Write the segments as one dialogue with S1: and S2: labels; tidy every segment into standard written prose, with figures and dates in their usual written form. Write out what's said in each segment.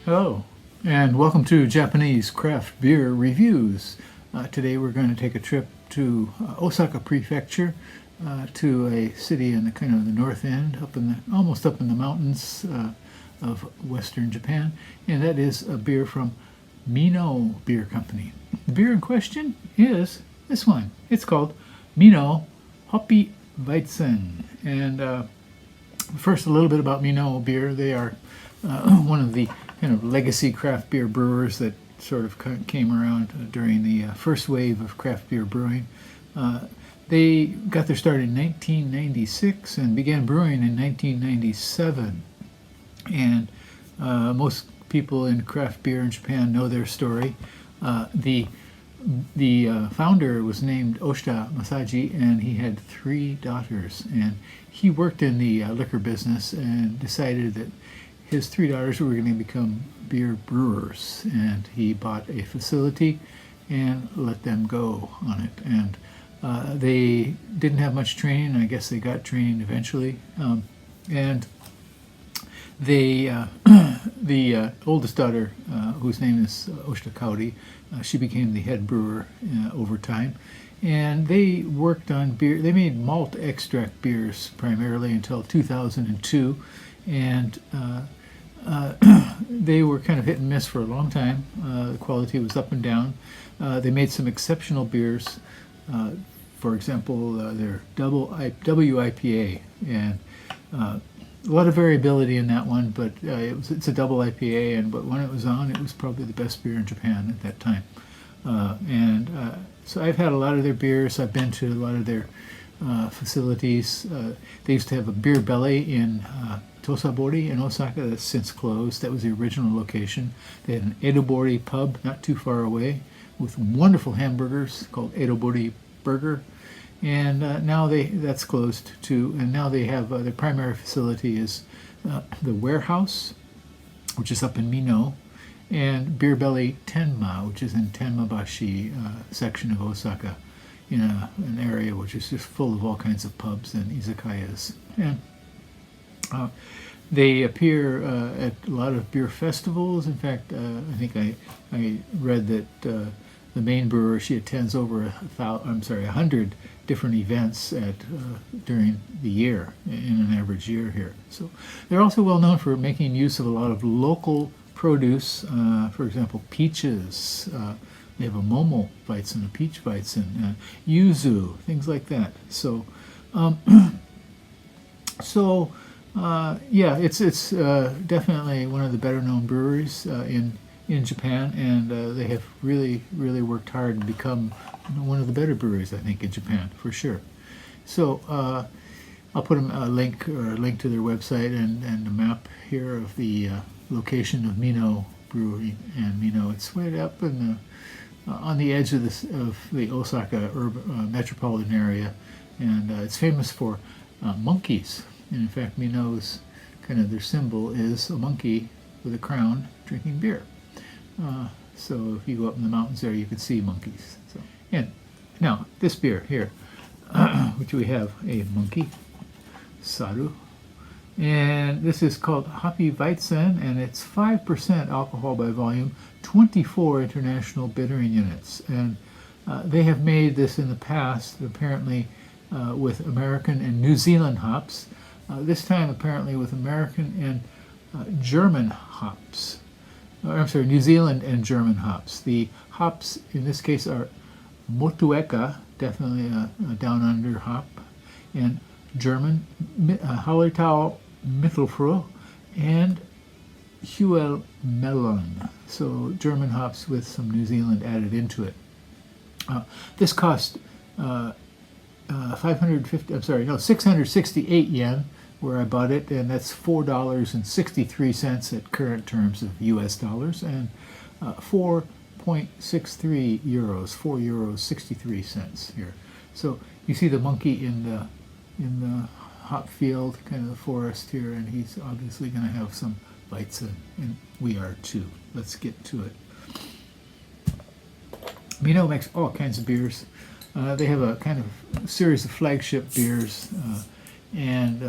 S1: Hello, and welcome to Japanese Craft Beer Reviews. Today we're going to take a trip to Osaka Prefecture, to a city in the kind of the north end, almost up in the mountains of western Japan, and that is a beer from Minoh Beer Company. The beer in question is this one. It's called Minoh Hoppy Weizen. And first, a little bit about Minoh Beer. They are one of the kind of legacy craft beer brewers that sort of came around during the first wave of craft beer brewing. They got their start in 1996 and began brewing in 1997. And most people in craft beer in Japan know their story. The founder was named Oshita Masaji, and he had 3 daughters. And he worked in the liquor business and decided that his 3 daughters were going to become beer brewers. And he bought a facility and let them go on it. And they didn't have much training. I guess they got trained eventually. And they, the oldest daughter, whose name is Oshita Kaori, she became the head brewer over time. And they worked on beer. They made malt extract beers primarily until 2002. And they were kind of hit and miss for a long time. The quality was up and down. They made some exceptional beers. For example, their WIPA, and a lot of variability in that one, but it's a double IPA, but when it was on, it was probably the best beer in Japan at that time. So I've had a lot of their beers. I've been to a lot of their facilities. They used to have a beer belly in Tosabori in Osaka that's since closed. That was the original location. They had an Edobori pub not too far away with wonderful hamburgers called Edobori Burger. And now that's closed too. And now they have their primary facility is the warehouse, which is up in Minoh, and Beer Belly Tenma, which is in Tenmabashi section of Osaka, in an area which is just full of all kinds of pubs and izakayas. And they appear at a lot of beer festivals. In fact, I think I read that the main brewer, she attends over 100 different events during the year, in an average year here. So they're also well known for making use of a lot of local produce. For example, peaches. They have a momo weizen, a peach weizen, yuzu, things like that. So, yeah, it's definitely one of the better known breweries in Japan, and they have really worked hard to become one of the better breweries, I think, in Japan for sure. So I'll put a link to their website and a map here of the location of Minoh Brewery and Minoh. It's right up in on the edge of the Osaka metropolitan area, and it's famous for monkeys. And in fact, Minoh's kind of their symbol is a monkey with a crown drinking beer. So if you go up in the mountains there, you can see monkeys. So, and now this beer here, which we have a monkey, Saru, and this is called Hoppy Weizen, and it's 5% alcohol by volume, 24 international bittering units, and they have made this in the past, apparently with American and New Zealand hops. This time apparently with American and German hops. I'm sorry, New Zealand and German hops. The hops in this case are Motueka, definitely a down under hop, and German Hallertau Mittelfroh, and Huel Melon. So German hops with some New Zealand added into it. This cost 668 yen where I bought it, and that's $4.63 at current terms of US dollars, and 4.63 euros, €4.63 here. So you see the monkey in the hop field, kind of the forest here, and he's obviously going to have some Weizen, and we are too. Let's get to it. Minoh makes all kinds of beers. They have a kind of series of flagship beers, and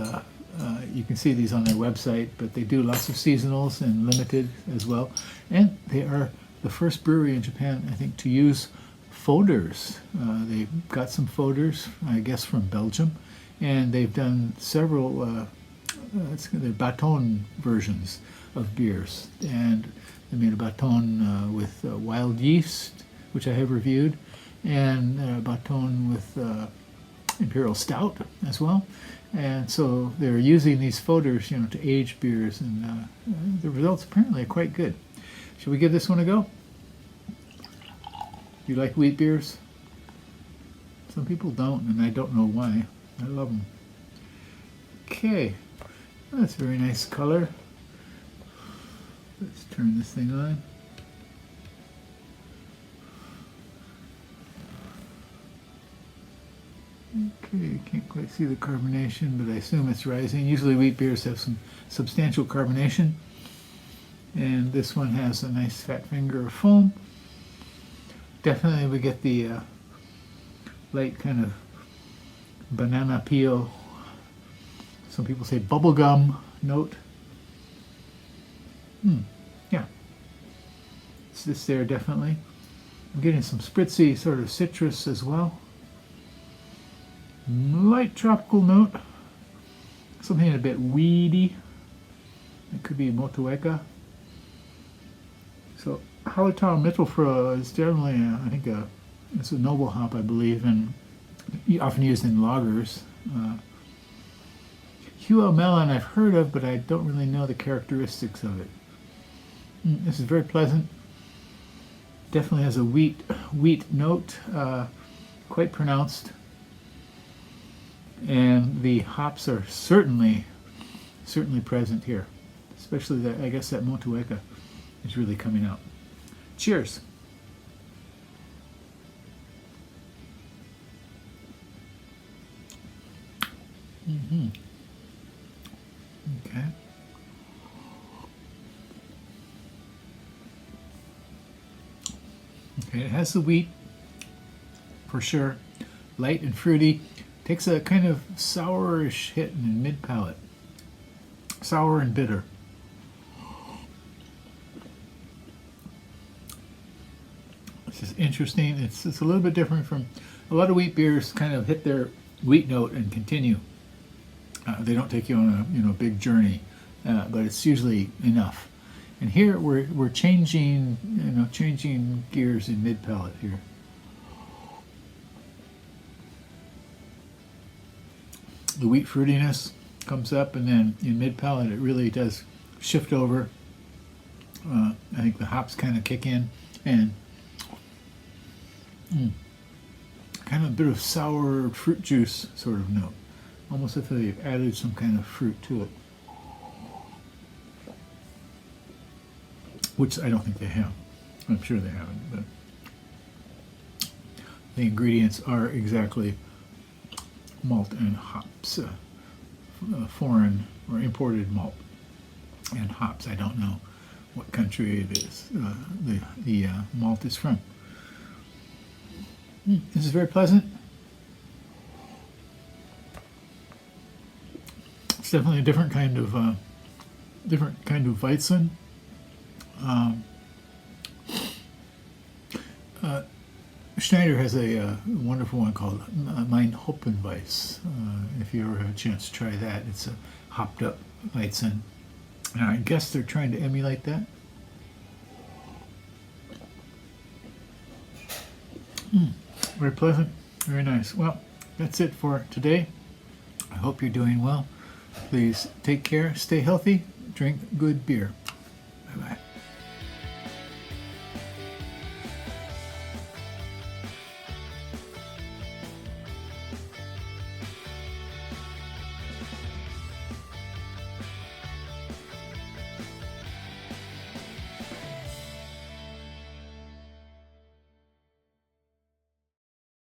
S1: You can see these on their website, but they do lots of seasonals and limited as well. And they are the first brewery in Japan, I think, to use foeders. They've got some foeders, I guess, from Belgium, and they've done several they're baton versions of beers. And they made a baton with wild yeast, which I have reviewed, and a baton with Imperial Stout as well. And so they're using these foeders, to age beers, and the results apparently are quite good. Should we give this one a go? You like wheat beers? Some people don't, and I don't know why. I love them. Okay, that's a very nice color. Let's turn this thing on. Okay, can't quite see the carbonation, but I assume it's rising. Usually wheat beers have some substantial carbonation, and this one has a nice fat finger of foam. Definitely we get the light kind of banana peel, some people say bubblegum note. Yeah, it's this there definitely. I'm getting some spritzy sort of citrus as well. Light tropical note, something a bit weedy. It could be motueka. So Hallertau Mittelfrüh is generally, I think, it's a noble hop, I believe, and often used in lagers. Huo melon I've heard of, but I don't really know the characteristics of it. This is very pleasant. Definitely has a wheat note, quite pronounced. And the hops are certainly present here, especially that, I guess, that motueka is really coming out. Cheers. Okay. Okay, it has the wheat for sure, light and fruity. Takes a kind of sourish hit in the mid palate, sour and bitter. This is interesting. It's a little bit different from a lot of wheat beers. Kind of hit their wheat note and continue. They don't take you on a big journey, but it's usually enough. And here we're changing gears in mid palate here. The wheat fruitiness comes up, and then in mid palate it really does shift over. I think the hops kind of kick in, and kind of a bit of sour fruit juice sort of note, almost as if they've added some kind of fruit to it, which I don't think they have. I'm sure they haven't, but the ingredients are exactly malt and hops, foreign or imported malt and hops. I don't know what country it is the malt is from. This is very pleasant. It's definitely a different kind of Weizen. Schneider has a wonderful one called Mein Hopfenweiss. If you ever have a chance to try that, it's a hopped up Weizen. And I guess they're trying to emulate that. Very pleasant, very nice. Well, that's it for today. I hope you're doing well. Please take care, stay healthy, drink good beer.